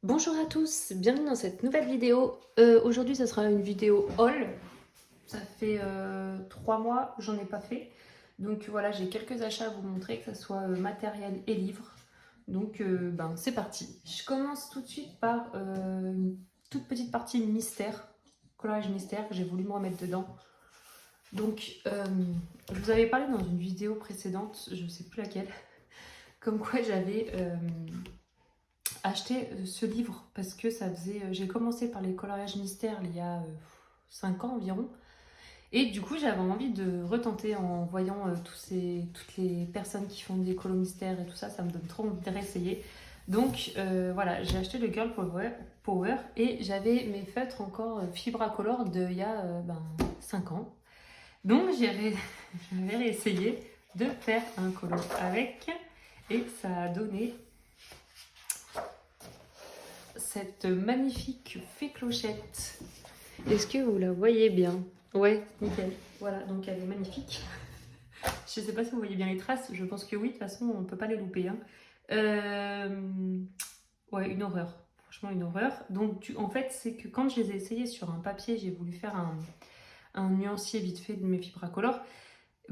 Bonjour à tous, bienvenue dans cette nouvelle vidéo. Aujourd'hui, ce sera une vidéo haul. Ça fait 3 mois, j'en ai pas fait. Donc voilà, j'ai quelques achats à vous montrer, que ce soit matériel et livres. Donc c'est parti. Je commence tout de suite par une toute petite partie mystère, coloriage mystère, que j'ai voulu me remettre dedans. Donc, je vous avais parlé dans une vidéo précédente, je ne sais plus laquelle, comme quoi j'avais acheté ce livre parce que ça faisait. J'ai commencé par les coloriages mystères il y a 5 ans environ. Et du coup, j'avais envie de retenter en voyant toutes les personnes qui font des colos mystères et tout ça. Ça me donne trop envie de réessayer. Donc voilà, j'ai acheté le Girl Power et j'avais mes feutres encore Fibracolor il y a 5 ans. Donc j'avais réessayé de faire un colo avec et ça a donné cette magnifique fée clochette. Est-ce que vous la voyez bien? Ouais, nickel. Voilà, donc elle est magnifique. Je sais pas si vous voyez bien les traces, je pense que oui, de toute façon on peut pas les louper. Hein. Ouais, une horreur. Franchement, une horreur. Donc en fait, c'est que quand je les ai essayés sur un papier, j'ai voulu faire un nuancier vite fait de mes Fibracolor.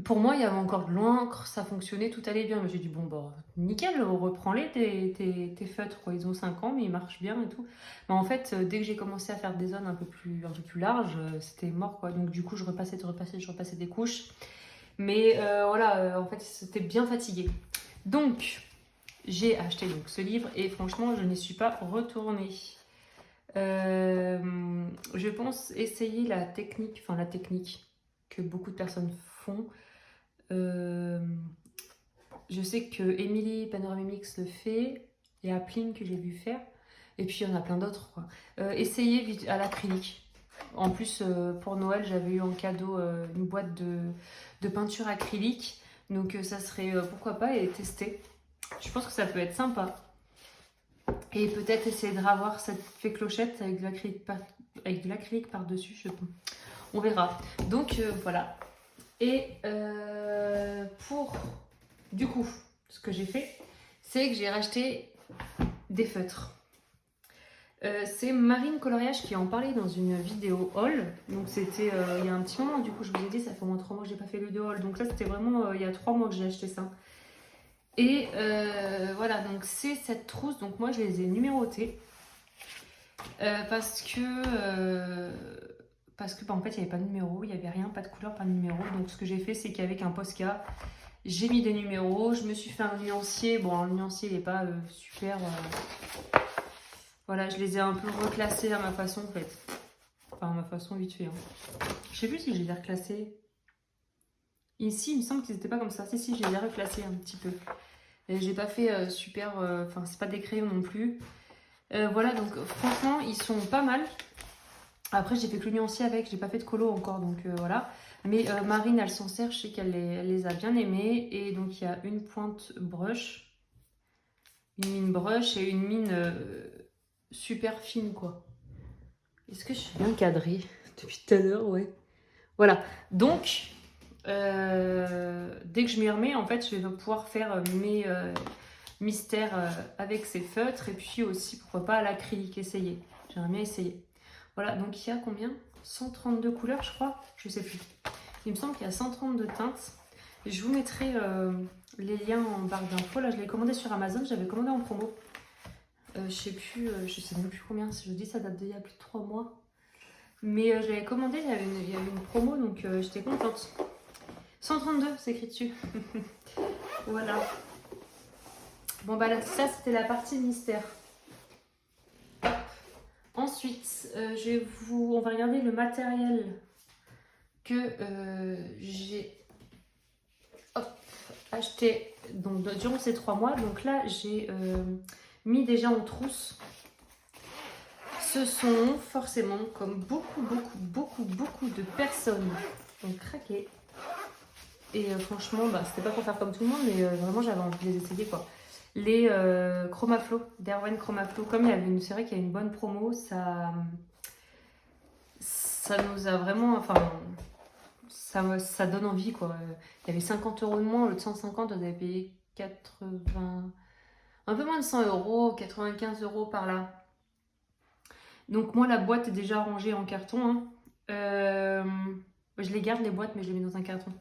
Pour moi, il y avait encore de l'encre, ça fonctionnait, tout allait bien. Mais j'ai dit, bon, bah, nickel, reprends-les, tes feutres, quoi. Ils ont 5 ans, mais ils marchent bien et tout. Mais en fait, dès que j'ai commencé à faire des zones un peu plus larges, c'était mort, quoi. Donc, du coup, je repassais des couches. Mais voilà, en fait, c'était bien fatigué. Donc, j'ai acheté donc, ce livre et franchement, je n'y suis pas retournée. Je pense essayer la technique que beaucoup de personnes font. Je sais que Emily Panoramix le fait, il y a Pline que j'ai vu faire, et puis il y en a plein d'autres. Essayez à l'acrylique. En plus, pour Noël, j'avais eu en cadeau une boîte de peinture acrylique, donc ça serait pourquoi pas et tester. Je pense que ça peut être sympa. Et peut-être essayer de ravoir cette fée clochette avec de l'acrylique par-dessus, on verra. Donc voilà. Et pour du coup, ce que j'ai fait, c'est que j'ai racheté des feutres. C'est Marine Coloriage qui en parlait dans une vidéo haul. Donc c'était il y a un petit moment, du coup je vous ai dit, ça fait au moins 3 mois que j'ai pas fait le haul. Donc là c'était vraiment il y a 3 mois que j'ai acheté ça. Et voilà, donc c'est cette trousse, donc moi je les ai numérotées. Parce que en fait il n'y avait pas de numéro, il n'y avait rien, pas de couleur, pas de numéro. Donc ce que j'ai fait, c'est qu'avec un Posca, j'ai mis des numéros, je me suis fait un nuancier. Bon, le nuancier, il n'est pas super. Voilà, je les ai un peu reclassés à ma façon, en fait. Enfin, à ma façon, vite fait. Hein. Je sais plus si je les ai reclassés. Ici, il me semble qu'ils n'étaient pas comme ça. Si, je les ai reclassés un petit peu. Et j'ai pas fait super. Enfin, c'est pas des crayons non plus. Voilà, donc franchement, ils sont pas mal. Après, j'ai fait que le nuancier avec, j'ai pas fait de colo encore, donc voilà. Mais Marine, elle s'en sert, je sais qu'elle les a bien aimés. Et donc, il y a une pointe brush, une mine brush et une mine super fine, quoi. Est-ce que je suis bien cadrée depuis tout à l'heure? Ouais. Voilà. Donc, dès que je m'y remets, en fait, je vais pouvoir faire mes mystères avec ces feutres. Et puis aussi, pourquoi pas, à l'acrylique, essayer. J'aimerais bien essayer. Voilà, donc il y a combien? 132 couleurs, je crois. Je sais plus. Il me semble qu'il y a 132 teintes. Je vous mettrai les liens en barre d'infos. Là, je l'ai commandé sur Amazon. J'avais commandé en promo. Je sais plus, je sais même plus combien. Si je vous dis, ça date d'il y a plus de 3 mois. Mais je l'avais commandé, il y avait une promo, donc j'étais contente. 132, c'est écrit dessus. Voilà. Bon, bah là, ça, c'était la partie mystère. Hop. Ensuite, on va regarder le matériel que j'ai acheté donc, durant ces 3 mois. Donc là, j'ai mis déjà en trousse. Ce sont forcément, comme beaucoup de personnes ont craqué. Et franchement, c'était pas pour faire comme tout le monde, mais vraiment j'avais envie de les essayer, quoi. Les Chromaflow, d'Erwan Chromaflow, comme c'est vrai qu'il y a une bonne promo, ça nous a vraiment, enfin, ça donne envie, quoi. Il y avait 50 € de moins, au lieu de 150, on avait payé 80, un peu moins de 100 €, 95 € par là. Donc moi, la boîte est déjà rangée en carton. Hein. Je les garde, les boîtes, mais je les mets dans un carton.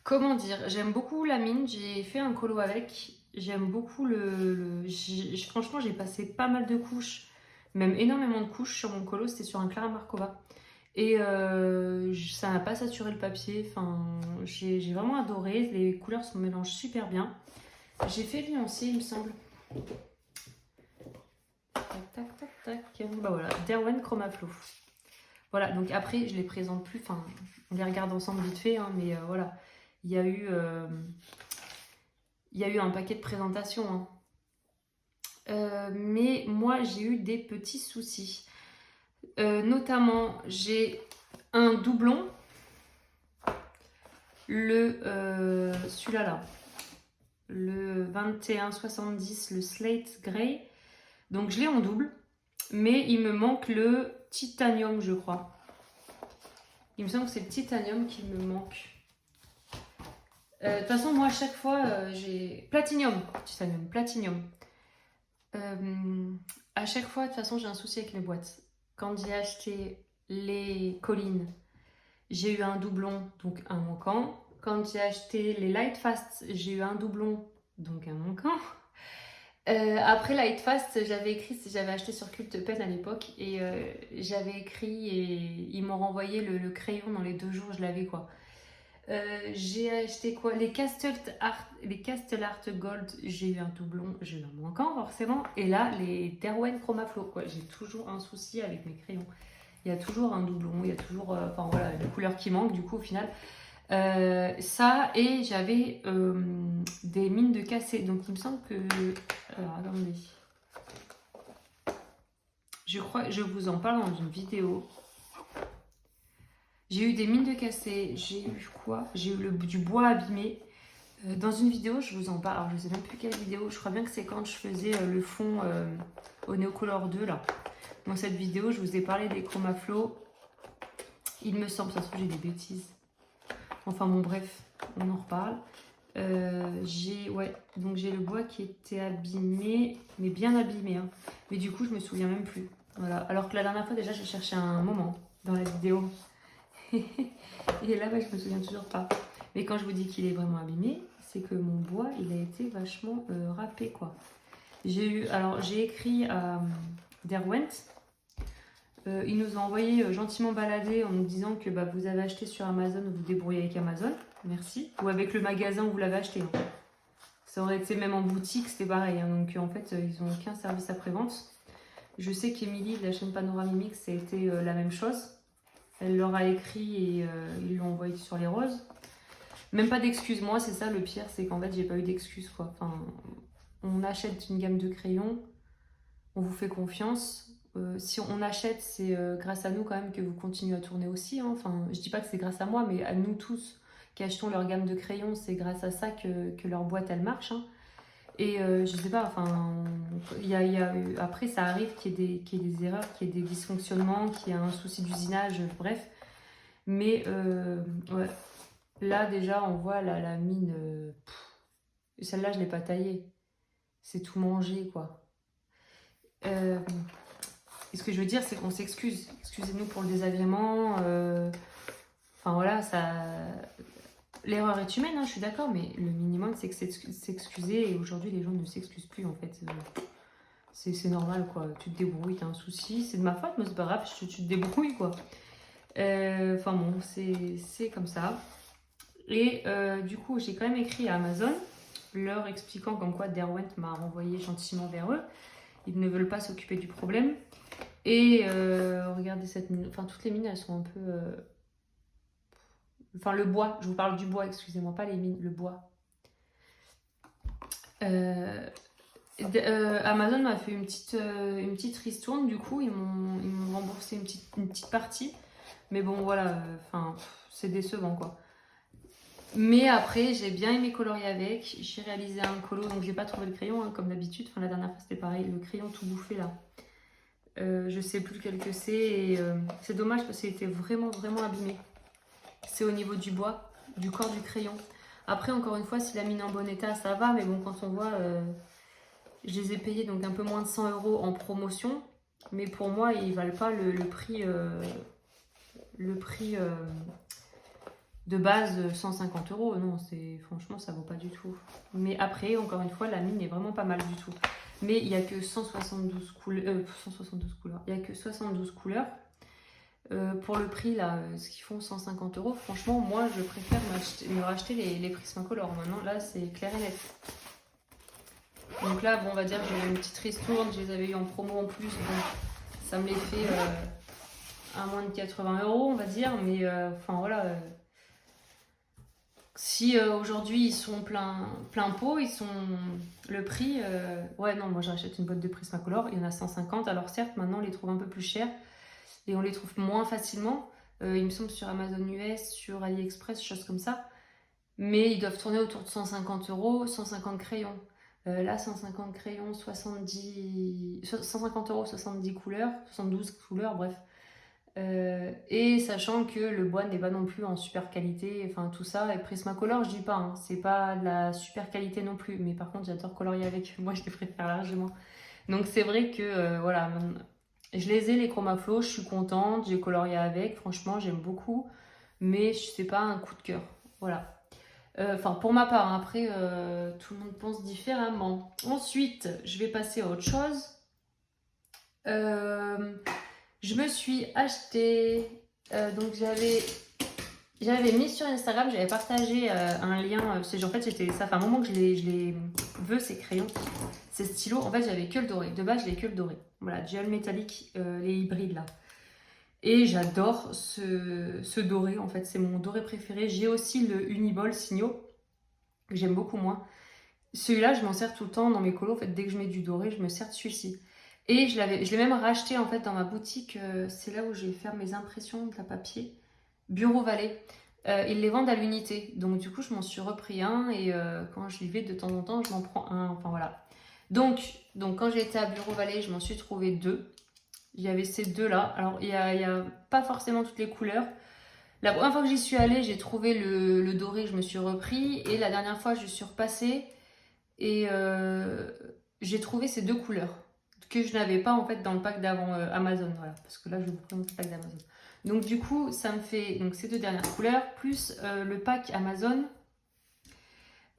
Comment dire? J'aime beaucoup la mine. J'ai fait un colo avec. J'aime beaucoup franchement, j'ai passé pas mal de couches, même énormément de couches sur mon colo. C'était sur un Clara Markova. Et ça n'a pas saturé le papier. Enfin, j'ai vraiment adoré. Les couleurs se mélangent super bien. J'ai fait lui aussi, il me semble. Tac, tac, tac, tac. Bah voilà, Derwent Chroma Flow. Voilà, donc après, je les présente plus. Enfin, on les regarde ensemble vite fait, hein, mais voilà. Il y a eu un paquet de présentations. Hein. Mais moi, j'ai eu des petits soucis. Notamment, j'ai un doublon. Celui-là, là. Le 2170, le Slate Grey. Donc, je l'ai en double. Mais il me manque le titanium, je crois. Il me semble que c'est le titanium qui me manque. De toute façon, moi, à chaque fois, j'ai... Platinium. À chaque fois, de toute façon, j'ai un souci avec les boîtes. Quand j'ai acheté les collines, j'ai eu un doublon, donc un manquant. Quand j'ai acheté les Lightfast, j'ai eu un doublon, donc un manquant. Après Lightfast, j'avais acheté sur Cult Pen à l'époque et j'avais écrit et ils m'ont renvoyé le crayon dans les 2 jours, je l'avais quoi. J'ai acheté quoi? Les Castle Art Gold, j'ai eu un doublon, j'ai eu un manquant forcément. Et là, les Derwent Chroma Flow, quoi. J'ai toujours un souci avec mes crayons. Il y a toujours un doublon, il y a toujours enfin voilà, les couleurs qui manquent du coup au final. Ça, et j'avais des mines de cassé. Donc il me semble que... Alors attendez. Je crois que je vous en parle dans une vidéo. J'ai eu des mines de cassé. J'ai eu quoi? J'ai eu du bois abîmé. Dans une vidéo, je vous en parle. Alors je sais même plus quelle vidéo. Je crois bien que c'est quand je faisais le fond au Neocolor 2 là. Dans cette vidéo, je vous ai parlé des Chroma Flow. Il me semble, ça se trouve j'ai des bêtises. Enfin bon bref, on en reparle. Donc j'ai le bois qui était abîmé, mais bien abîmé. Hein. Mais du coup, je me souviens même plus. Voilà. Alors que la dernière fois, déjà, j'ai cherché un moment dans la vidéo. Et là, je me souviens toujours pas. Mais quand je vous dis qu'il est vraiment abîmé, c'est que mon bois, il a été vachement râpé, quoi. J'ai écrit à Derwent. Ils nous ont envoyé gentiment balader en nous disant que vous avez acheté sur Amazon, vous vous débrouillez avec Amazon, merci. Ou avec le magasin où vous l'avez acheté. Hein. Ça aurait été même en boutique, c'était pareil. Hein. Donc en fait, ils n'ont aucun service après-vente. Je sais qu'Emilie de la chaîne Panoramimix, ça a été la même chose. Elle leur a écrit et ils l'ont envoyé sur les roses. Même pas d'excuses. Moi, c'est ça le pire, c'est qu'en fait, j'ai pas eu d'excuses, quoi. Enfin, on achète une gamme de crayons, on vous fait confiance. Si on achète, c'est grâce à nous quand même que vous continuez à tourner aussi. Hein. Enfin, je dis pas que c'est grâce à moi, mais à nous tous qui achetons leur gamme de crayons, c'est grâce à ça que leur boîte elle marche. Hein. Et je sais pas, enfin, après ça arrive qu'il y ait des erreurs, qu'il y ait des dysfonctionnements, qu'il y ait un souci d'usinage, bref. Mais ouais, là déjà on voit la mine, celle-là je l'ai pas taillée, c'est tout mangé quoi. Et ce que je veux dire c'est qu'on s'excuse, excusez-nous pour le désagrément, enfin voilà, l'erreur est humaine, hein, je suis d'accord, mais le minimum c'est que s'excuser, et aujourd'hui les gens ne s'excusent plus en fait. C'est normal quoi, tu te débrouilles, t'as un souci, c'est de ma faute, mais c'est pas grave, tu te débrouilles quoi. Enfin bon, c'est comme ça. Et du coup, j'ai quand même écrit à Amazon, leur expliquant comme quoi Derwent m'a renvoyé gentiment vers eux. Ils ne veulent pas s'occuper du problème. Et regardez cette mine, enfin toutes les mines elles sont un peu... Enfin le bois, je vous parle du bois, excusez-moi, pas les mines, le bois. Amazon m'a fait une petite ristourne, du coup ils m'ont remboursé une petite partie. Mais bon voilà, c'est décevant quoi. Mais après j'ai bien aimé colorier avec, j'ai réalisé un colo, donc j'ai pas trouvé le crayon hein, comme d'habitude. Enfin la dernière fois c'était pareil, le crayon tout bouffé là. Je sais plus lequel que c'est et c'est dommage parce qu'il était vraiment abîmé. C'est au niveau du bois, du corps du crayon. Après encore une fois si la mine est en bon état ça va, mais bon quand on voit, je les ai payés donc un peu moins de 100 € en promotion. Mais pour moi, ils valent pas le prix, de base 150 euros. Non, franchement, ça vaut pas du tout. Mais après, encore une fois, la mine est vraiment pas mal du tout. Mais il n'y a que 172 couleurs. 172 couleurs. Il n'y a que 72 couleurs. Pour le prix, là, ce qu'ils font 150 euros, franchement, moi, je préfère me racheter les Prismacolor. Maintenant, là, c'est clair et net. Donc là, bon, on va dire que j'ai une petite ristourne. Je les avais eu en promo en plus. Donc, ça me les fait à moins de 80 euros, on va dire. Mais, enfin, voilà... Si aujourd'hui ils sont plein pot, ils sont le prix, ouais non, moi j'achète une boîte de Prismacolor, il y en a 150, alors certes maintenant on les trouve un peu plus chers et on les trouve moins facilement, il me semble sur Amazon US, sur AliExpress, choses comme ça, mais ils doivent tourner autour de 150 euros, 150 crayons. Là 150 crayons, 150 euros, 70 couleurs, 72 couleurs, bref. Et sachant que le bois n'est pas non plus en super qualité, enfin tout ça, et Prismacolor je dis pas, hein, c'est pas de la super qualité non plus, mais par contre j'adore colorier avec, moi je les préfère largement. Donc c'est vrai que voilà, je les ai les Chromaflow, je suis contente, j'ai colorié avec, franchement j'aime beaucoup, mais c'est pas un coup de cœur, voilà. Enfin pour ma part, hein, après tout le monde pense différemment. Ensuite je vais passer à autre chose. Je me suis acheté, donc j'avais mis sur Instagram, j'avais partagé un lien, en fait ça fait un moment que je les veux ces crayons, ces stylos, en fait j'avais que le doré, de base j'avais que le doré, voilà, gel métallique, les hybrides là. Et j'adore ce doré, en fait c'est mon doré préféré. J'ai aussi le Uniball Signo, que j'aime beaucoup moins. Celui-là je m'en sers tout le temps dans mes colos, en fait dès que je mets du doré je me sers de celui-ci. Et je l'ai même racheté en fait dans ma boutique, c'est là où je vais faire mes impressions de la papier, Bureau Vallée. Ils les vendent à l'unité, donc du coup je m'en suis repris un et quand je y vais de temps en temps je m'en prends un, enfin voilà. Donc quand j'ai été à Bureau Vallée je m'en suis trouvé deux. Il y avait ces deux là, alors il y a pas forcément toutes les couleurs. La première fois que j'y suis allée j'ai trouvé le doré, je me suis repris et la dernière fois je suis repassée et j'ai trouvé ces deux couleurs que je n'avais pas en fait dans le pack d'avant Amazon, voilà, parce que là je vous présente le pack d'Amazon. Donc du coup ça me fait donc ces deux dernières couleurs plus le pack Amazon.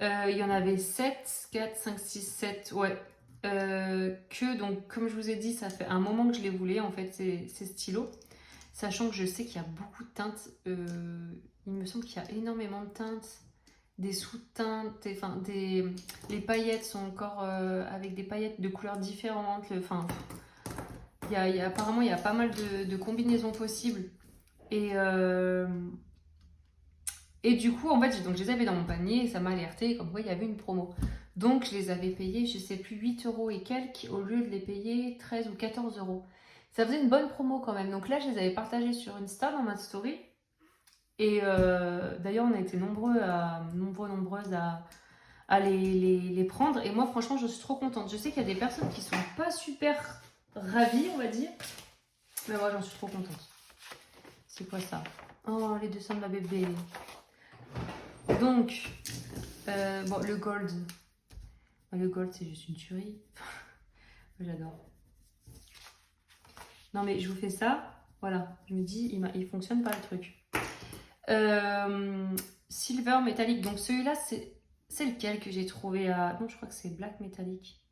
Il y en avait 7, 4, 5, 6, 7, ouais. Que donc comme je vous ai dit ça fait un moment que je les voulais en fait ces stylos, sachant que je sais qu'il y a beaucoup de teintes, il me semble qu'il y a énormément de teintes, des sous-teintes, enfin les paillettes sont encore avec des paillettes de couleurs différentes, enfin apparemment il y a pas mal de combinaisons possibles et du coup en fait donc je les avais dans mon panier et ça m'a alerté comme quoi il y avait une promo, donc je les avais payés je sais plus 8 euros et quelques au lieu de les payer 13 ou 14 euros. Ça faisait une bonne promo quand même, donc là je les avais partagés sur Insta dans ma story. Et d'ailleurs, on a été nombreuses à les prendre. Et moi, franchement, je suis trop contente. Je sais qu'il y a des personnes qui sont pas super ravies, on va dire. Mais moi, j'en suis trop contente. C'est quoi ça? Oh, les dessins de ma bébé. Donc, bon, le gold. Le gold, c'est juste une tuerie. J'adore. Non, mais je vous fais ça. Voilà, je me dis, il fonctionne pas le truc. Silver métallique, donc celui-là c'est lequel que j'ai trouvé à... Non, je crois que c'est Black métallique.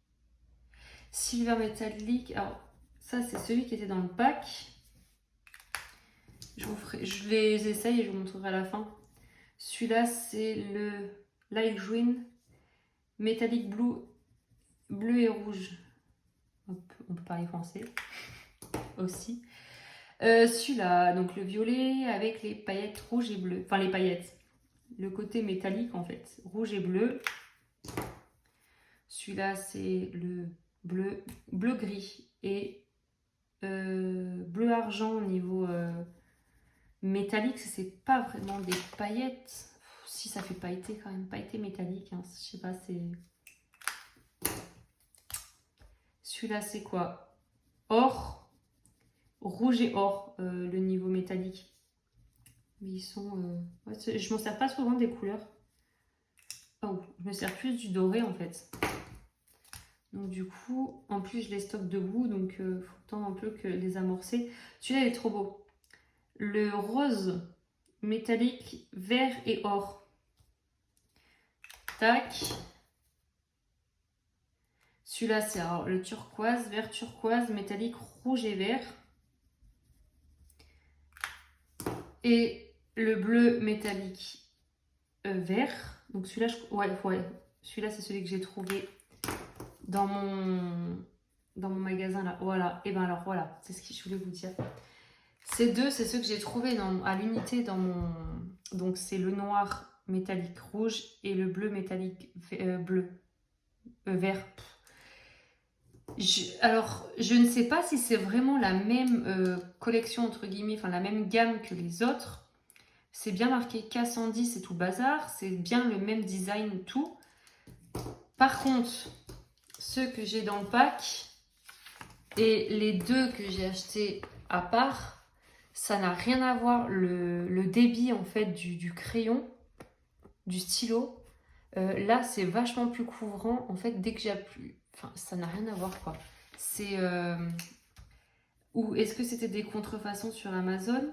Silver métallique, alors ça c'est celui qui était dans le pack. Je les essaye et je vous montrerai à la fin. Celui-là c'est le Light Green métallique bleu et rouge. On peut parler français aussi. Celui-là, donc le violet avec les paillettes rouges et bleues. Enfin les paillettes. Le côté métallique en fait. Rouge et bleu. Celui-là c'est le bleu gris et bleu argent au niveau métallique. C'est pas vraiment des paillettes. Si ça fait pailleté quand même. Pailleté métallique. Hein. Je sais pas, c'est... Celui-là c'est quoi? Or. Rouge et or, le niveau métallique. Mais ils sont... ouais, je m'en sers pas souvent des couleurs. Oh, je me sers plus du doré en fait. Donc du coup, en plus je les stocke debout, donc faut le temps un peu que les amorcer. Celui-là il est trop beau. Le rose métallique, vert et or. Tac. Celui-là c'est alors le turquoise, vert turquoise, métallique, rouge et vert. Et le bleu métallique vert. Donc celui-là, ouais. Celui-là c'est celui que j'ai trouvé dans mon magasin là. Voilà. Et ben alors voilà, c'est ce que je voulais vous dire. Ces deux, c'est ceux que j'ai trouvés à l'unité dans mon... Donc c'est le noir métallique rouge et le bleu métallique vert. Alors, je ne sais pas si c'est vraiment la même collection, entre guillemets, enfin la même gamme que les autres. C'est bien marqué K110 et tout bazar. C'est bien le même design, tout. Par contre, ceux que j'ai dans le pack et les deux que j'ai achetés à part, ça n'a rien à voir. Le débit, en fait, du crayon, du stylo, là, c'est vachement plus couvrant. En fait, dès que j'appuie... Enfin, ça n'a rien à voir, quoi. C'est... Ou est-ce que c'était des contrefaçons sur Amazon?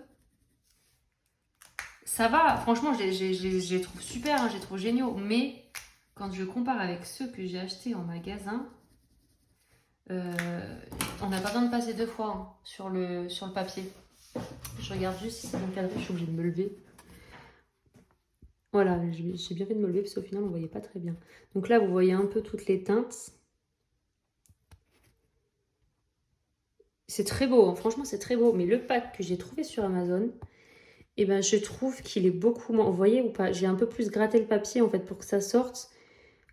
Ça va, franchement, je les trouve super, hein, je les trouve géniaux. Mais quand je compare avec ceux que j'ai achetés en magasin, on n'a pas besoin de passer deux fois hein, sur le papier. Je regarde juste si c'est bien cadré, je suis obligée de me lever. Voilà, j'ai bien fait de me lever parce qu'au final, on ne voyait pas très bien. Donc là, vous voyez un peu toutes les teintes. C'est très beau, hein. Franchement, c'est très beau. Mais le pack que j'ai trouvé sur Amazon, eh ben, je trouve qu'il est beaucoup moins... Vous voyez ou pas? J'ai un peu plus gratté le papier, en fait, pour que ça sorte.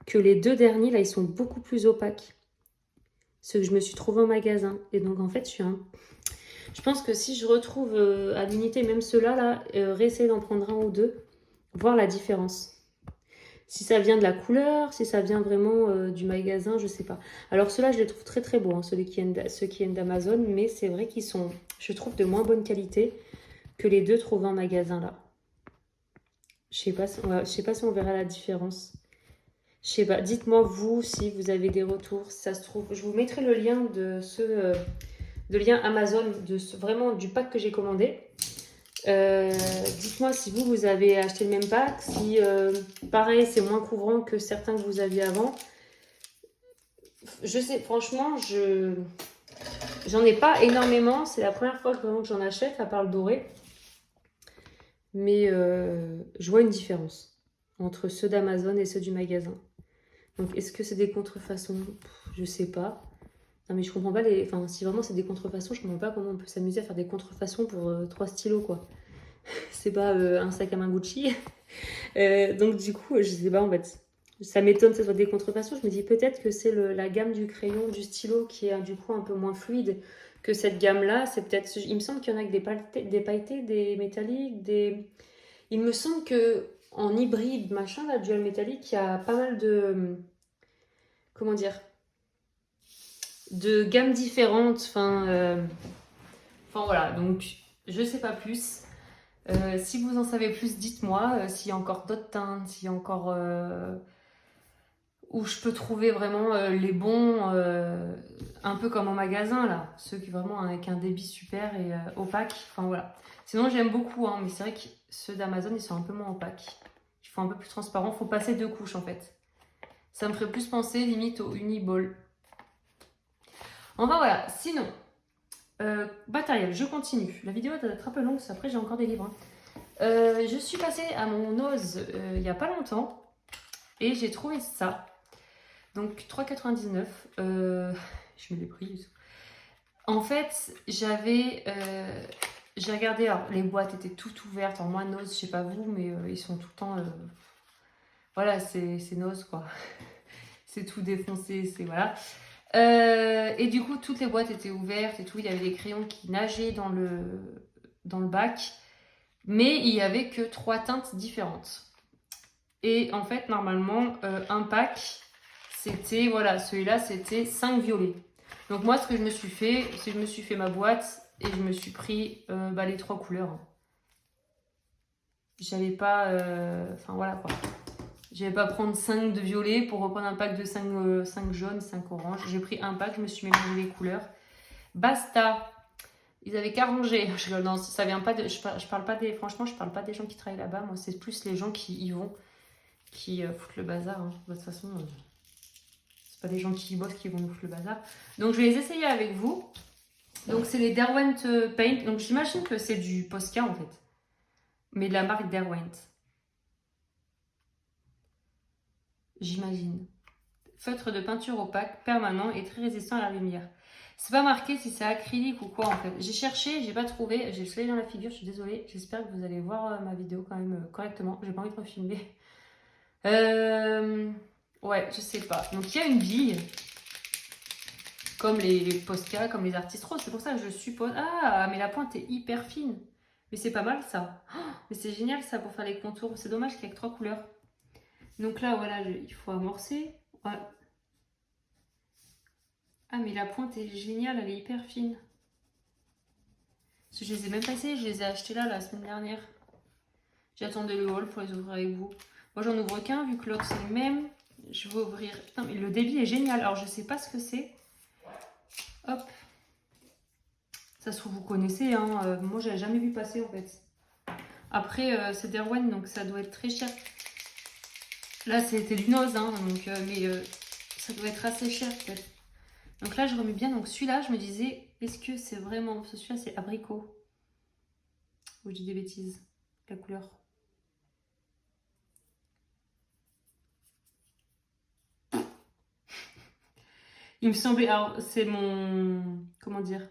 Que les deux derniers, là, ils sont beaucoup plus opaques. Ceux que je me suis trouvé en magasin. Et donc, en fait, je pense que si je retrouve à l'unité, même ceux-là, là, réessayer d'en prendre un ou deux, voir la différence. Si ça vient de la couleur, si ça vient vraiment du magasin, je sais pas. Alors ceux-là, je les trouve très très beaux, hein, ceux qui viennent d'Amazon, mais c'est vrai qu'ils sont, je trouve, de moins bonne qualité que les deux trouvés en magasin là. Je sais pas si on verra la différence. Je sais pas, dites-moi vous si vous avez des retours, si ça se trouve. Je vous mettrai le lien de de lien Amazon, vraiment du pack que j'ai commandé. Dites-moi si vous avez acheté le même pack, si pareil c'est moins couvrant que certains que vous aviez avant. Je sais, franchement, j'en ai pas énormément, c'est la première fois vraiment que j'en achète, à part le doré. Mais je vois une différence entre ceux d'Amazon et ceux du magasin. Donc est-ce que c'est des contrefaçons? Je sais pas. Non mais je comprends pas Enfin si vraiment c'est des contrefaçons, je comprends pas comment on peut s'amuser à faire des contrefaçons pour 3 stylos quoi. C'est pas un sac à main Gucci. Donc du coup, je sais pas en fait. Ça m'étonne que ce soit des contrefaçons. Je me dis peut-être que c'est la gamme du crayon, du stylo qui est du coup un peu moins fluide que cette gamme-là. C'est peut-être. Il me semble qu'il y en a que des pailletés, des métalliques, des. Il me semble que en hybride, machin, là, dual métallique, il y a pas mal de. Comment dire? De gammes différentes. Enfin voilà. Donc je sais pas plus. Si vous en savez plus, dites-moi. S'il y a encore d'autres teintes, s'il y a encore où je peux trouver vraiment les bons, un peu comme en magasin là, ceux qui vraiment avec un débit super et opaque. Enfin voilà. Sinon j'aime beaucoup, hein, mais c'est vrai que ceux d'Amazon ils sont un peu moins opaques. Ils font un peu plus transparent. Faut passer deux couches en fait. Ça me ferait plus penser limite au Uniball. Enfin voilà. Sinon. Matériel, je continue. La vidéo doit être un peu longue, parce après j'ai encore des livres. Hein. Je suis passée à mon Nose il n'y a pas longtemps et j'ai trouvé ça. Donc 3,99. Je me l'ai pris. En fait, j'ai regardé, alors les boîtes étaient toutes ouvertes. Alors moi, Nose, je sais pas vous, mais ils sont tout le temps. Voilà, c'est Nose quoi. C'est tout défoncé, c'est voilà. Et du coup, toutes les boîtes étaient ouvertes et tout. Il y avait des crayons qui nageaient dans le bac. Mais il n'y avait que 3 teintes différentes. Et en fait, normalement, un pack, c'était, voilà, celui-là, c'était 5 violets. Donc moi, ce que je me suis fait, c'est que je me suis fait ma boîte et je me suis pris les 3 couleurs. J'avais pas... Enfin, voilà, quoi. Je vais pas prendre 5 de violet pour reprendre un pack de 5 jaunes, 5 oranges. J'ai pris un pack, je me suis mélangé les couleurs. Basta. Ils avaient qu'à ranger. Non, ça vient pas de. Je parle pas des. Franchement, je parle pas des gens qui travaillent là-bas. Moi, c'est plus les gens qui y vont, qui foutent le bazar. Hein. De toute façon, c'est pas des gens qui y bossent qui vont nous foutre le bazar. Donc, je vais les essayer avec vous. Donc, c'est les Derwent Paint. Donc, j'imagine que c'est du Posca en fait, mais de la marque Derwent. J'imagine. Feutre de peinture opaque, permanent et très résistant à la lumière. C'est pas marqué si c'est acrylique ou quoi en fait. J'ai cherché, j'ai pas trouvé. J'ai le soleil dans la figure, je suis désolée. J'espère que vous allez voir ma vidéo quand même correctement. J'ai pas envie de me filmer. Ouais, je sais pas. Donc il y a une bille. Comme les Posca, comme les artistes roses. C'est pour ça que je suppose. Ah, mais la pointe est hyper fine. Mais c'est pas mal ça. Oh, mais c'est génial ça pour faire les contours. C'est dommage qu'il y ait que 3 couleurs. Donc là, voilà, il faut amorcer. Ouais. Ah, mais la pointe est géniale, elle est hyper fine. Parce que je les ai même pas essayés, je les ai achetés là la semaine dernière. J'attendais le haul pour les ouvrir avec vous. Moi, j'en ouvre qu'un, vu que l'autre c'est le même. Je vais ouvrir. Putain, mais le débit est génial. Alors, je sais pas ce que c'est. Hop. Ça se trouve, vous connaissez. Hein. Moi, j'avais jamais vu passer en fait. Après, c'est Derwent, donc ça doit être très cher. Là, c'était du Nose, hein, donc, mais ça doit être assez cher peut-être. Donc là, je remets bien. Donc celui-là, je me disais, est-ce que c'est vraiment... Parce que celui-là, c'est abricot. Ou je dis des bêtises. La couleur. Il me semblait... Alors, c'est mon... Comment dire?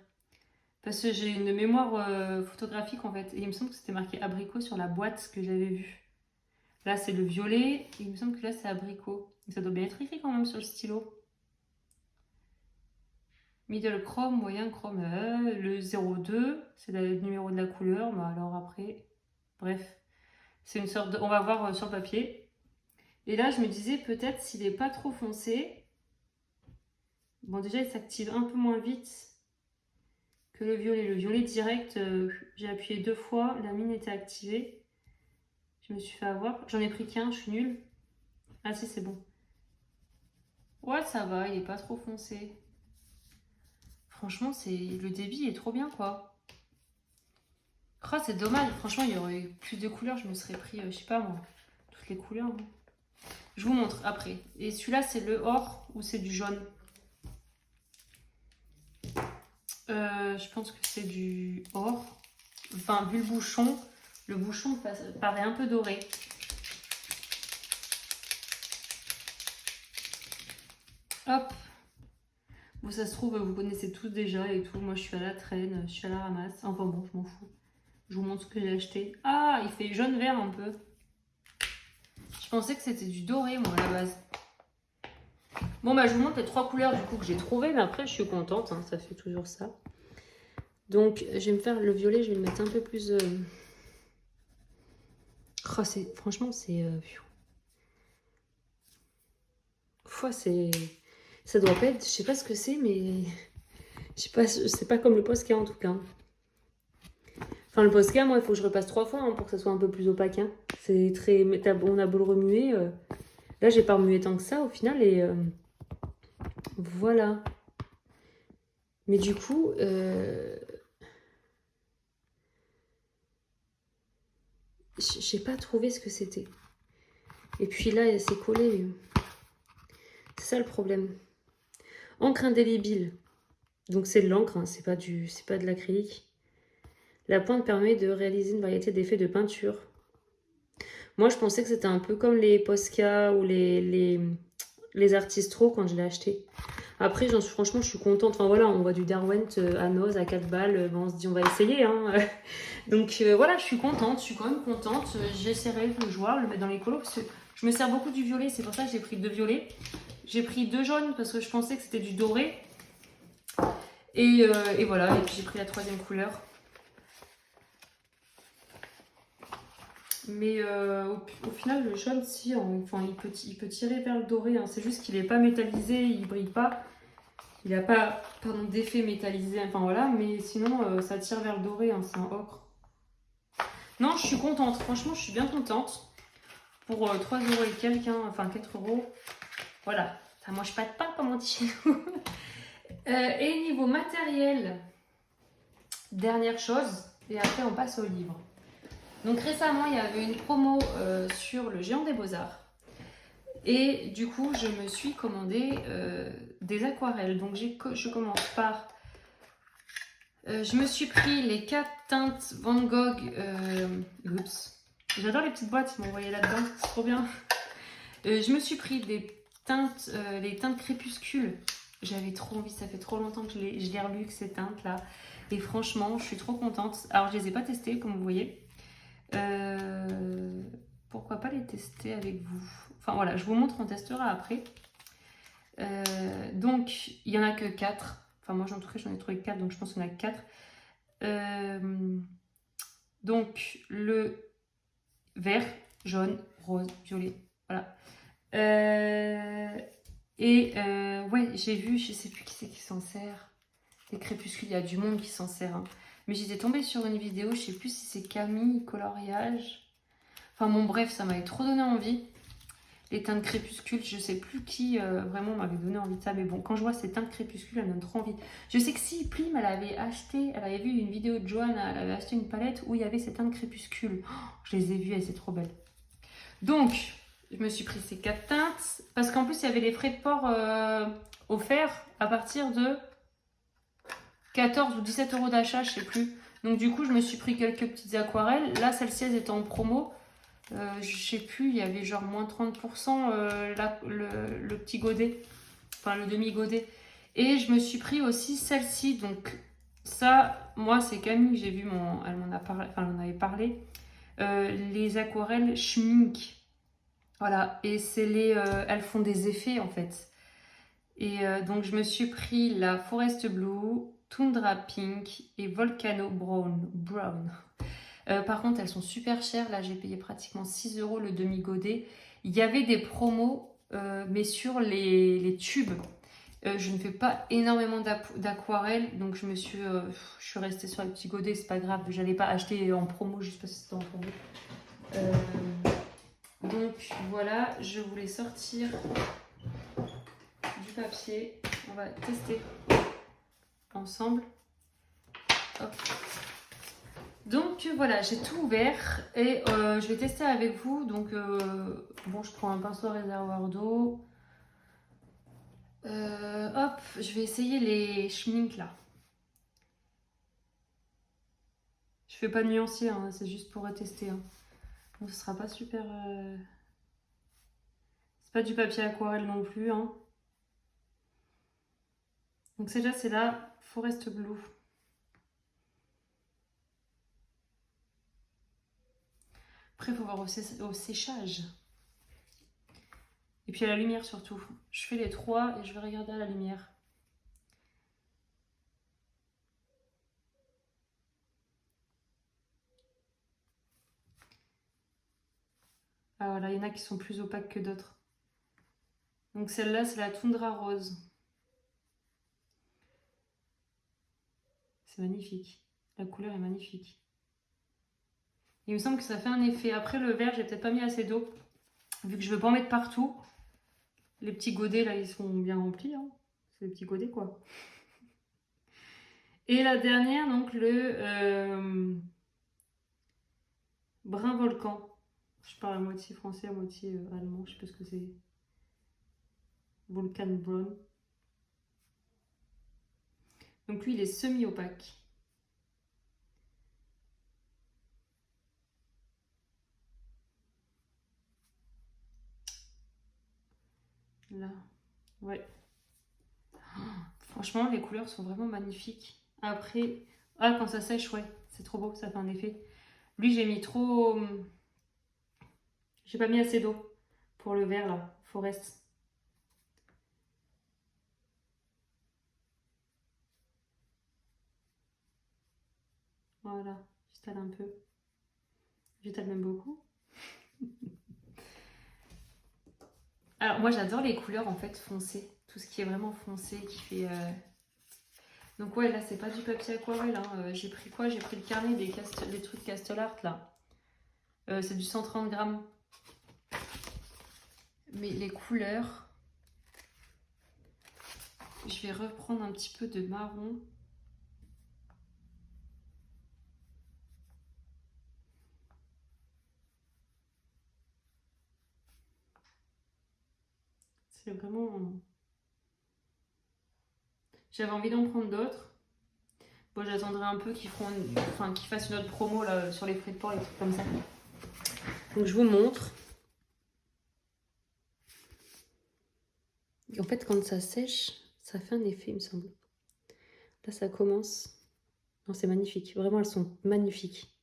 Parce que j'ai une mémoire photographique, en fait. Et il me semble que c'était marqué abricot sur la boîte que j'avais vue. Là, c'est le violet. Et il me semble que là, c'est abricot. Donc, ça doit bien être écrit quand même sur le stylo. Middle chrome, moyen chrome, le 02, c'est le numéro de la couleur. Bah alors après, bref, c'est une sorte de... On va voir sur le papier. Et là, je me disais peut-être s'il n'est pas trop foncé. Bon, déjà, il s'active un peu moins vite que le violet. Le violet direct, j'ai appuyé 2 fois, la mine était activée. Je me suis fait avoir. J'en ai pris qu'un, je suis nulle. Ah si, c'est bon. Ouais, ça va, il n'est pas trop foncé. Franchement, le débit est trop bien, quoi. Oh, c'est dommage. Franchement, il y aurait eu plus de couleurs. Je me serais pris, je sais pas moi, toutes les couleurs. Hein. Je vous montre après. Et celui-là, c'est le or ou c'est du jaune? Je pense que c'est du or. Enfin, vu le bouchon paraît un peu doré. Hop. Bon, ça se trouve, vous connaissez tous déjà et tout. Moi, je suis à la traîne, je suis à la ramasse. Enfin bon, je m'en fous. Je vous montre ce que j'ai acheté. Ah, il fait jaune-vert un peu. Je pensais que c'était du doré, moi, à la base. Bon, bah, je vous montre les 3 couleurs du coup que j'ai trouvées. Mais après, je suis contente. Hein, ça fait toujours ça. Donc, je vais me faire le violet. Je vais le mettre un peu plus... Oh, franchement, c'est... c'est... Ça doit pas être... Je sais pas ce que c'est, mais... Je sais pas, c'est pas comme le Posca en tout cas. Enfin, le Posca, moi, il faut que je repasse 3 fois hein, pour que ça soit un peu plus opaque. Hein. C'est très... On a beau le remuer. Là, j'ai pas remué tant que ça au final. Et voilà. Mais du coup... j'ai pas trouvé ce que c'était. Et puis là, c'est collé. C'est ça le problème. Encre indélébile. Donc c'est de l'encre, hein, c'est pas de l'acrylique. La pointe permet de réaliser une variété d'effets de peinture. Moi, je pensais que c'était un peu comme les Posca ou les Artistro quand je l'ai acheté. Après, franchement, je suis contente. Enfin voilà, on voit du Derwent à Nose à 4 balles. Ben, on se dit, on va essayer. Hein. Donc voilà, je suis contente. Je suis quand même contente. J'essaierai de le jouer, le mettre dans les colos. Parce que je me sers beaucoup du violet. C'est pour ça que j'ai pris 2 violets. J'ai pris 2 jaunes parce que je pensais que c'était du doré. Et voilà. Et puis j'ai pris la 3e couleur. Mais au final, le jaune, si, enfin, il peut tirer vers le doré. Hein. C'est juste qu'il n'est pas métallisé, il brille pas. Il n'a pas d'effet métallisé. Enfin voilà, mais sinon, ça tire vers le doré. Hein. C'est un ocre. Non, je suis contente. Franchement, je suis bien contente. pour 3 euros et quelques, hein, enfin 4 euros. Voilà, ça mange pas de pain comme on dit chez nous. Et niveau matériel, dernière chose, et après on passe au livre. Donc récemment, il y avait une promo sur le Géant des Beaux-Arts. Et du coup, je me suis commandé des aquarelles. Donc je commence par... je me suis pris les 4 teintes Van Gogh. Oups. J'adore les petites boîtes, ils m'ont envoyé là-dedans, c'est trop bien. Je me suis pris des teintes, les teintes crépuscule. J'avais trop envie, ça fait trop longtemps que je les relu que ces teintes-là. Et franchement, je suis trop contente. Alors, je les ai pas testées, comme vous voyez. Pourquoi pas les tester avec vous? Enfin voilà, je vous montre, on testera après. Donc, il n'y en a que 4. Enfin, moi, en tout cas, j'en ai trouvé 4, donc je pense qu'il y en a 4. Donc, le vert, jaune, rose, violet. Voilà. Ouais, j'ai vu, je sais plus qui c'est qui s'en sert. Les crépuscules, il y a du monde qui s'en sert. Hein. Mais j'étais tombée sur une vidéo, je sais plus si c'est Camille Coloriage. Enfin bon, bref, ça m'avait trop donné envie. Les teintes crépuscules, je sais plus qui vraiment m'avait donné envie de ça. Mais bon, quand je vois ces teintes crépuscules, elles me donnent trop envie. Je sais que si Plim, elle avait vu une vidéo de Joanne, elle avait acheté une palette où il y avait ces teintes crépuscules. Oh, je les ai vues, elles sont trop belles. Donc, je me suis pris ces 4 teintes. Parce qu'en plus, il y avait les frais de port offerts à partir de 14 ou 17 euros d'achat, je sais plus. Donc du coup, je me suis pris quelques petites aquarelles. Là, celle-ci, elles étaient en promo. Je sais plus, il y avait genre moins 30% le petit godet. Enfin, le demi-godet. Et je me suis pris aussi celle-ci. Donc ça, moi, c'est Camille, j'ai vu, elle m'en avait parlé. Les aquarelles Schmink. Voilà, et elles font des effets en fait. Et donc je me suis pris la Forest Blue, Tundra Pink et Volcano Brown. Par contre, elles sont super chères. Là, j'ai payé pratiquement 6 euros le demi-godet. Il y avait des promos, mais sur les tubes. Je ne fais pas énormément d'aquarelle, donc je suis restée sur les petits godets. C'est pas grave, j'allais pas acheter en promo juste parce que c'était en promo. Donc voilà, je voulais sortir du papier. On va tester ensemble. Hop. Donc voilà, j'ai tout ouvert et je vais tester avec vous. Donc bon, je prends un pinceau réservoir d'eau. Hop, je vais essayer les schminks là. Je fais pas de nuancier, hein, c'est juste pour tester. Hein. Donc ce sera pas super... C'est pas du papier aquarelle non plus. Hein. Donc c'est la Forest Blue. Après, il faut voir au séchage. Et puis à la lumière surtout. Je fais les 3 et je vais regarder à la lumière. Ah voilà, il y en a qui sont plus opaques que d'autres. Donc celle-là, c'est la Tundra Rose. C'est magnifique. La couleur est magnifique. Il me semble que ça fait un effet. Après le vert, j'ai peut-être pas mis assez d'eau. Vu que je veux pas en mettre partout. Les petits godets, là, ils sont bien remplis. Hein. C'est des petits godets, quoi. Et la dernière, donc le brun volcan. Je parle à moitié français, à moitié allemand. Je sais pas ce que c'est. Volcan Brown. Donc lui, il est semi-opaque. Là, ouais. Franchement, les couleurs sont vraiment magnifiques. Après, quand ça sèche, ouais, c'est trop beau, ça fait un effet. Lui, j'ai mis trop... J'ai pas mis assez d'eau pour le vert, là, Forest. Voilà, j'étale un peu. J'étale même beaucoup. Alors, moi, j'adore les couleurs, en fait, foncées. Tout ce qui est vraiment foncé, qui fait... Donc, ouais, là, c'est pas du papier aquarelle. Hein. J'ai pris quoi? J'ai pris le carnet des trucs Castle Art, là. C'est du 130 grammes. Mais les couleurs, je vais reprendre un petit peu de marron. C'est vraiment... J'avais envie d'en prendre d'autres. Bon, j'attendrai un peu qu'ils fassent une autre promo là, sur les fruits de porc, les trucs comme ça. Donc je vous montre. En fait, quand ça sèche, ça fait un effet, il me semble. Là, ça commence. Non, c'est magnifique. Vraiment, elles sont magnifiques.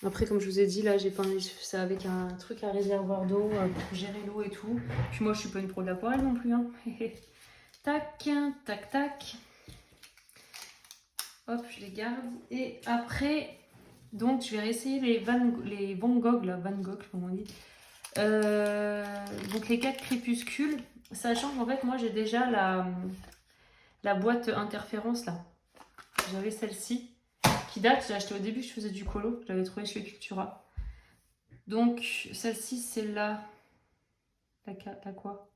Après, comme je vous ai dit, là, j'ai peint ça avec un truc à réservoir d'eau pour gérer l'eau et tout. Puis moi, je suis pas une pro de l'aquarelle non plus. Hein. Tac, tac, tac. Hop, je les garde. Et après, donc, je vais réessayer les Van Gogh, là, Van Gogh, comme on dit. Donc, les 4 crépuscules. Sachant qu'en fait, moi, j'ai déjà la boîte interférence, là. J'avais celle-ci, qui date. J'ai acheté au début, je faisais du colo. Je l'avais trouvé chez Cultura. Donc, celle-ci, c'est la quoi?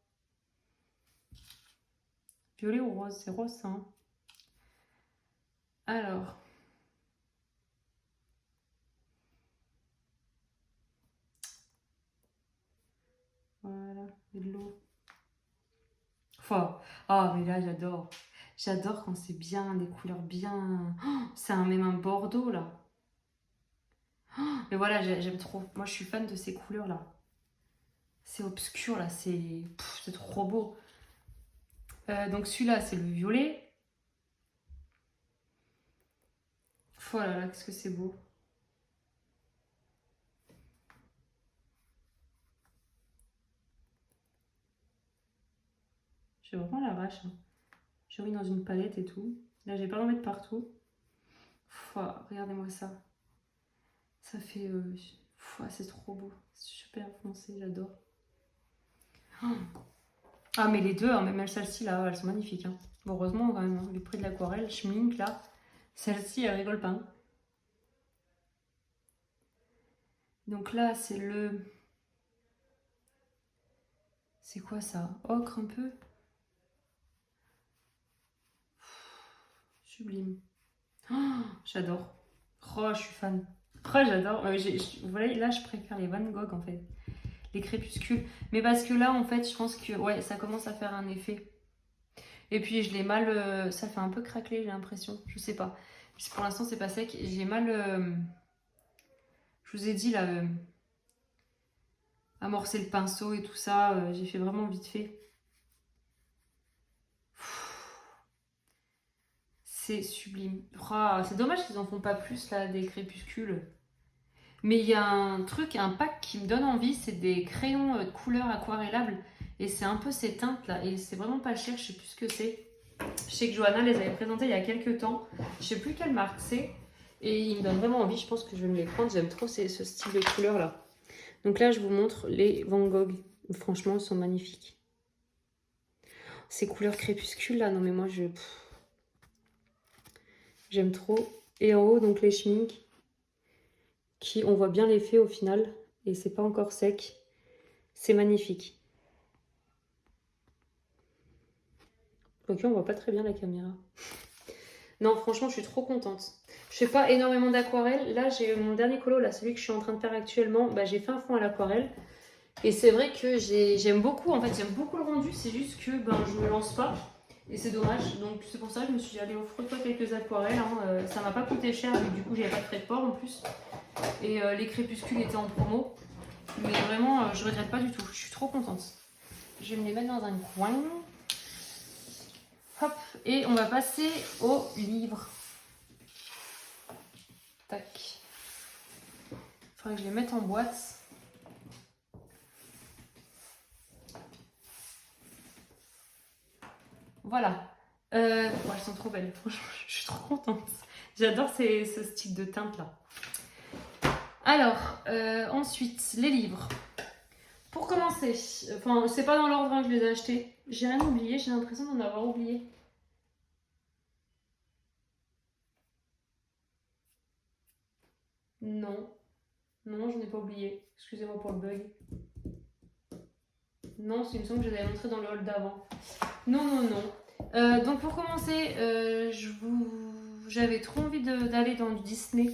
Violet ou rose? C'est rose, ça, hein. Alors. Voilà, et de l'eau. Ah, mais là, j'adore. J'adore quand c'est bien, des couleurs bien... Oh, c'est même un bordeaux, là. Oh, mais voilà, j'aime trop. Moi, je suis fan de ces couleurs-là. C'est obscur, là. C'est trop beau. Donc, celui-là, c'est le violet. Oh là là, qu'est-ce que c'est beau. J'ai vraiment la vache. Hein. J'ai mis dans une palette et tout. Là, j'ai pas d'en mettre partout. Regardez-moi ça. Ça fait... c'est trop beau. C'est super foncé, j'adore. Oh. Ah, mais les deux, hein, même celle-ci, là, elles sont magnifiques. Hein. Bon, heureusement, quand même, hein, le prix de l'aquarelle, Schmink, là. Celle-ci, elle rigole pas. Hein. Donc là, c'est le... C'est quoi ça? Ocre un peu? Sublime. Oh, j'adore. Oh, je suis fan. Oh, j'adore. Vous voyez, là, je préfère les Van Gogh, en fait. Les crépuscules. Mais parce que là, en fait, je pense que ouais, ça commence à faire un effet. Et puis, je l'ai mal... ça fait un peu craquelé, j'ai l'impression. Je sais pas. Pour l'instant, c'est pas sec. J'ai mal... je vous ai dit, là... amorcer le pinceau et tout ça. J'ai fait vraiment vite fait. C'est sublime. Oh, c'est dommage qu'ils en font pas plus, là, des crépuscules. Mais il y a un truc, un pack qui me donne envie, c'est des crayons de couleur aquarellables. Et c'est un peu ces teintes là. Et c'est vraiment pas cher, je sais plus ce que c'est. Je sais que Johanna les avait présentés il y a quelques temps. Je sais plus quelle marque c'est. Et il me donne vraiment envie, je pense que je vais me les prendre. J'aime trop ce style de couleur là. Donc là, je vous montre les Van Gogh. Franchement, ils sont magnifiques. Ces couleurs crépuscules là, non mais moi j'aime trop. Et en haut, donc les Schmink. Qui, on voit bien l'effet au final. Et c'est pas encore sec. C'est magnifique. Ok, on voit pas très bien la caméra. Non, franchement, je suis trop contente. Je fais pas énormément d'aquarelle. Là, j'ai mon dernier colo, là, celui que je suis en train de faire actuellement. Bah, j'ai fait un fond à l'aquarelle. Et c'est vrai que j'aime beaucoup. En fait, j'aime beaucoup le rendu. C'est juste que je me lance pas. Et c'est dommage. Donc, c'est pour ça que je me suis dit, allez, offre-toi quelques aquarelles. Hein. Ça m'a pas coûté cher. Mais du coup, j'avais pas de frais de port en plus. Et les crépuscules étaient en promo. Mais vraiment, je regrette pas du tout. Je suis trop contente. Je vais me les mettre dans un coin. Hop, et on va passer au livre. Tac. Il faudrait que je les mette en boîte. Voilà. Elles sont trop belles. Franchement, je suis trop contente. J'adore ce style de teinte là. Alors, ensuite, les livres. Pour commencer, enfin, c'est pas dans l'ordre que je les ai achetés. J'ai rien oublié, j'ai l'impression d'en avoir oublié. Non. Non, je n'ai pas oublié. Excusez-moi pour le bug. Non, c'est une song que je vous avais montré dans le hall d'avant. Non, non, non. Donc pour commencer, j'avais trop envie d'aller dans du Disney.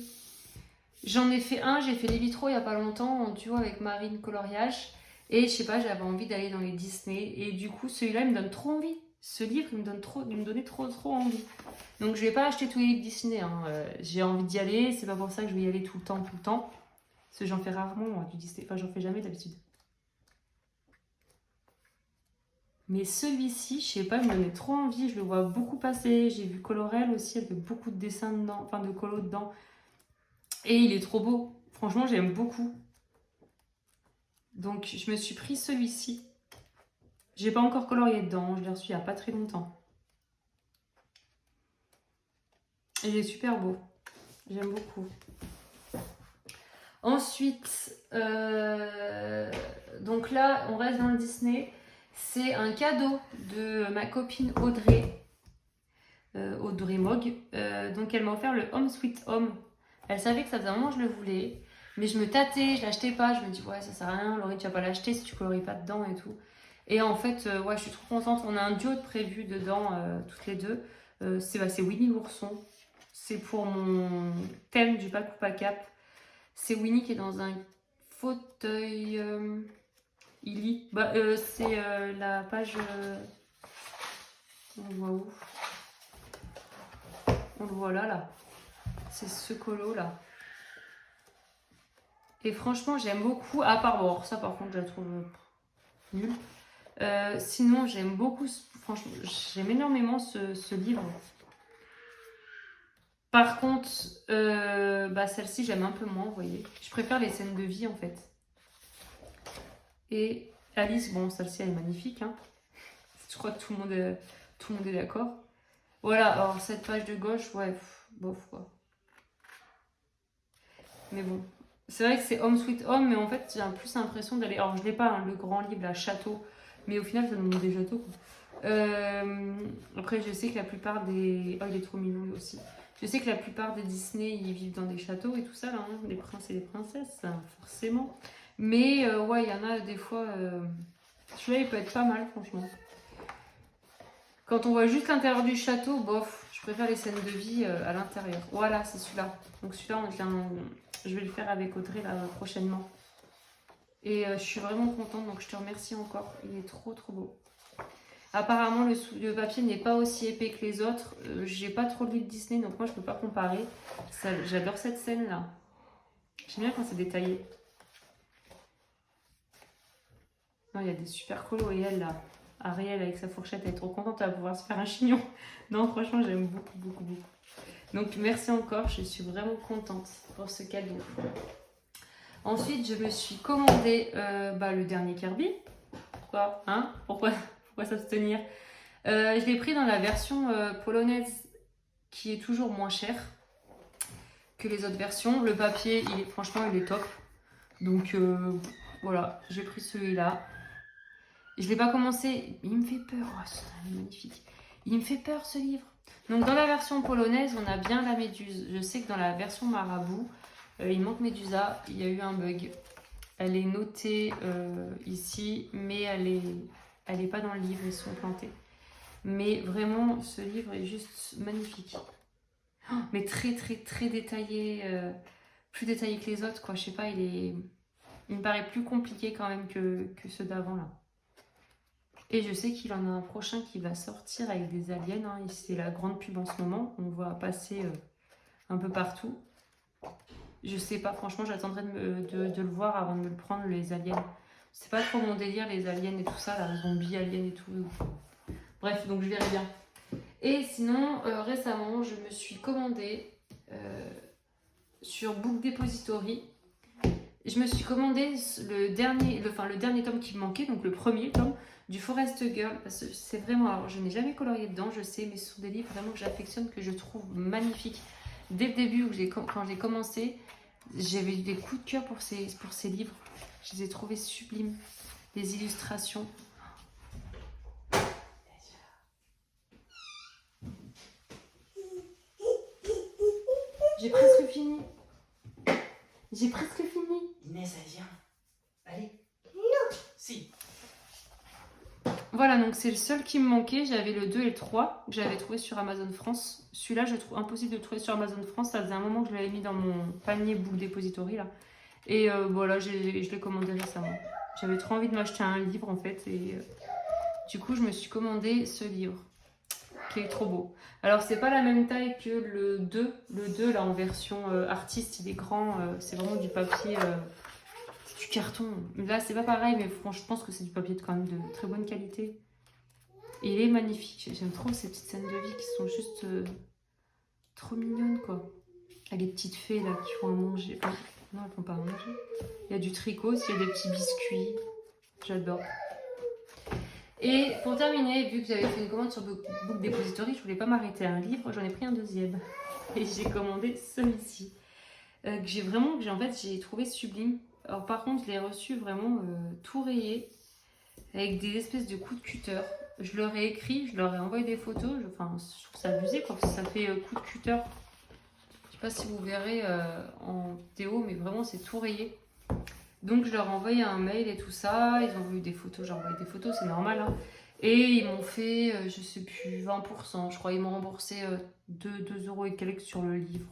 J'en ai fait un, j'ai fait les vitraux il n'y a pas longtemps, tu vois, avec Marine Coloriage. Et je sais pas, j'avais envie d'aller dans les Disney. Et du coup, celui-là, il me donne trop envie. Ce livre, il me donnait trop envie. Donc je vais pas acheter tous les livres Disney. Hein. J'ai envie d'y aller, c'est pas pour ça que je vais y aller tout le temps. Parce que j'en fais rarement, moi, du Disney. Enfin, j'en fais jamais d'habitude. Mais celui-ci, je sais pas, il me donnait trop envie. Je le vois beaucoup passer. J'ai vu Colorel aussi, elle fait beaucoup de dessins dedans, enfin de colo dedans. Et il est trop beau. Franchement, j'aime beaucoup. Donc, je me suis pris celui-ci. J'ai pas encore colorié dedans. Je l'ai reçu il y a pas très longtemps. Et il est super beau. J'aime beaucoup. Ensuite, donc là, on reste dans le Disney. C'est un cadeau de ma copine Audrey. Audrey Mogg. Donc, elle m'a offert le Home Sweet Home. Elle savait que ça faisait un moment que je le voulais. Mais je me tâtais, je l'achetais pas. Je me dis, ouais, ça sert à rien. Laurie, tu vas pas l'acheter si tu colories pas dedans et tout. Et en fait, ouais, je suis trop contente. On a un duo de prévu dedans, toutes les deux. C'est Winnie l'ourson. C'est pour mon thème du pack ou pas cap. C'est Winnie qui est dans un fauteuil. Il lit. C'est la page. On le voit où? On le voit là. C'est ce colo là. Et franchement, j'aime beaucoup. À part, bon, ça par contre, je la trouve nulle. Sinon, j'aime beaucoup. Franchement, j'aime énormément ce livre. Par contre, celle-ci, j'aime un peu moins, vous voyez. Je préfère les scènes de vie en fait. Et Alice, bon, celle-ci, elle est magnifique. Hein. Je crois que tout le monde est d'accord. Voilà, alors cette page de gauche, ouais, bof quoi. Mais bon, c'est vrai que c'est Home Sweet Home, mais en fait, j'ai plus l'impression d'aller. Alors, je l'ai pas, hein, le grand livre, là, Château, mais au final, ça nous met des châteaux quoi. Après, je sais que la plupart des. Oh, il est trop mignon lui aussi. Je sais que la plupart des Disney, ils vivent dans des châteaux et tout ça, là, hein, les princes et les princesses, hein, forcément. Mais ouais, il y en a des fois. Celui-là, il peut être pas mal, franchement. Quand on voit juste l'intérieur du château, bof, je préfère les scènes de vie à l'intérieur. Voilà, c'est celui-là. Donc celui-là, je vais le faire avec Audrey là, prochainement. Et je suis vraiment contente, donc je te remercie encore. Il est trop beau. Apparemment, le papier n'est pas aussi épais que les autres. J'ai pas trop de livres Disney, donc moi, je peux pas comparer. J'adore cette scène-là. J'aime bien quand c'est détaillé. Non, il y a des super colos et elle, là. Ariel avec sa fourchette, elle est trop contente, elle va pouvoir se faire un chignon. Non, franchement, j'aime beaucoup. Donc, merci encore, je suis vraiment contente pour ce cadeau. Ensuite, je me suis commandé le dernier Kirby. Pourquoi hein Pourquoi s'abstenir Je l'ai pris dans la version polonaise qui est toujours moins chère que les autres versions. Le papier, franchement, il est top. Donc, voilà, j'ai pris celui-là. Je ne l'ai pas commencé, il me fait peur. Oh, c'est magnifique. Il me fait peur ce livre. Donc dans la version polonaise, on a bien la méduse. Je sais que dans la version marabout, il manque Médusa. Il y a eu un bug. Elle est notée ici, mais elle est pas dans le livre, ils sont plantés. Mais vraiment, ce livre est juste magnifique. Oh, mais très détaillé. Plus détaillé que les autres, quoi. Je sais pas, il me paraît plus compliqué quand même que ceux d'avant là. Et je sais qu'il en a un prochain qui va sortir avec des aliens. Hein. C'est la grande pub en ce moment. On voit passer un peu partout. Je sais pas, franchement, j'attendrai de le voir avant de me le prendre, les aliens. C'est pas trop mon délire, les aliens et tout ça, la zombie aliens et tout. Bref, donc je verrai bien. Et sinon, récemment, je me suis commandé sur Book Depository. Je me suis commandé le dernier tome qui me manquait, donc le premier tome du Forest Girl, parce que c'est vraiment, alors je n'ai jamais colorié dedans, je sais, mais ce sont des livres vraiment que j'affectionne, que je trouve magnifiques. Dès le début, quand j'ai commencé, j'avais eu des coups de cœur pour ces livres. Je les ai trouvés sublimes. Les illustrations. J'ai presque fini. Inès, elle vient. Allez. Non. Si. Voilà, donc c'est le seul qui me manquait. J'avais le 2 et le 3 que j'avais trouvé sur Amazon France. Celui-là, je trouve impossible de le trouver sur Amazon France. Ça faisait un moment que je l'avais mis dans mon panier Book Depository là. Et voilà, je l'ai commandé récemment. J'avais trop envie de m'acheter un livre en fait. Et du coup, je me suis commandé ce livre qui est trop beau. Alors, c'est pas la même taille que le 2. Le 2, là, en version artiste, il est grand. C'est vraiment du papier, du carton. Là, c'est pas pareil, mais franchement, je pense que c'est du papier de quand même de très bonne qualité. Et il est magnifique. J'aime trop ces petites scènes de vie qui sont juste trop mignonnes, quoi. Il y a des petites fées, là, qui font à manger. Enfin, non, elles font pas à manger. Il y a du tricot, il y a des petits biscuits. J'adore. Et pour terminer, vu que j'avais fait une commande sur Book Depository, je voulais pas m'arrêter à un livre, j'en ai pris un deuxième. Et j'ai commandé celui-ci. Que j'ai trouvé sublime. Alors par contre, je l'ai reçu vraiment tout rayé, avec des espèces de coups de cutter. Je leur ai écrit, je leur ai envoyé des photos. Je trouve ça abusé, quoi, parce que ça fait coup de cutter. Je sais pas si vous verrez en vidéo, mais vraiment c'est tout rayé. Donc je leur ai envoyé un mail et tout ça, ils ont voulu des photos, j'ai envoyé des photos, c'est normal. Hein. Et ils m'ont fait, je sais plus, 20%, je crois, ils m'ont remboursé 2 € et quelques sur le livre.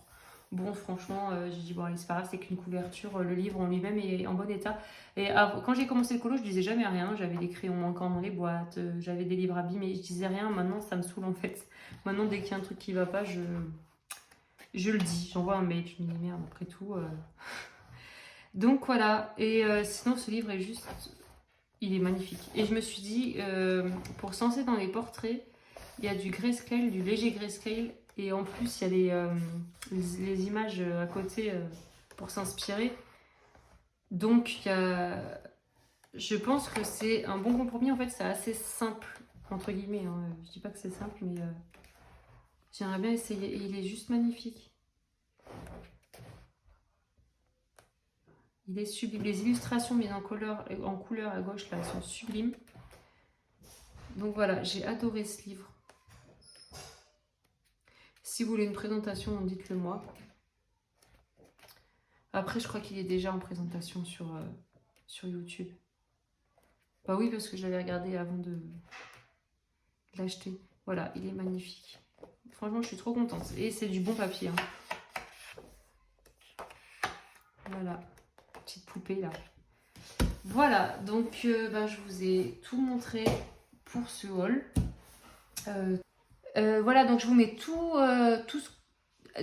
Bon, franchement, j'ai dit, bon, allez, c'est pas grave, c'est qu'une couverture, le livre en lui-même est en bon état. Et quand j'ai commencé le colo, je disais jamais rien, j'avais des crayons manquants dans les boîtes, j'avais des livres abîmés, je disais rien, maintenant ça me saoule en fait. Maintenant, dès qu'il y a un truc qui va pas, je le dis, j'envoie un mail, je me dis, merde, après tout... Donc voilà, et sinon ce livre est juste, il est magnifique. Et je me suis dit, pour se lancer dans les portraits, il y a du grayscale, du léger grayscale, et en plus il y a les images à côté pour s'inspirer. Donc je pense que c'est un bon compromis, en fait c'est assez simple, entre guillemets, hein. Je dis pas que c'est simple, mais j'aimerais bien essayer, et il est juste magnifique. Il est sublime. Les illustrations mises en couleur à gauche, là, elles sont sublimes. Donc voilà, j'ai adoré ce livre. Si vous voulez une présentation, dites-le moi. Après, je crois qu'il est déjà en présentation sur YouTube. Bah oui, parce que je l'avais regardé avant de l'acheter. Voilà, il est magnifique. Franchement, je suis trop contente. Et c'est du bon papier. Hein. Voilà. Petite poupée là. Voilà, donc je vous ai tout montré pour ce haul. Voilà, donc je vous mets tout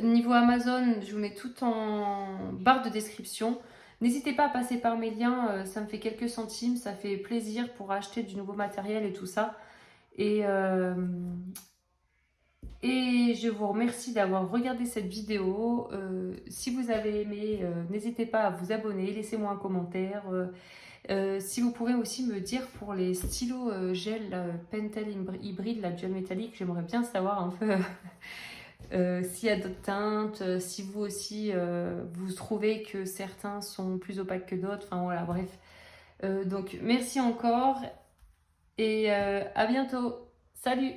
niveau Amazon, je vous mets tout en barre de description. N'hésitez pas à passer par mes liens, ça me fait quelques centimes, ça fait plaisir pour acheter du nouveau matériel et tout ça. Et je vous remercie d'avoir regardé cette vidéo. Si vous avez aimé, n'hésitez pas à vous abonner, laissez-moi un commentaire. Si vous pouvez aussi me dire pour les stylos gel Pentel hybride, la gel métallique, j'aimerais bien savoir un peu s'il y a d'autres teintes, si vous aussi vous trouvez que certains sont plus opaques que d'autres, enfin voilà, bref. Donc merci encore et à bientôt. Salut!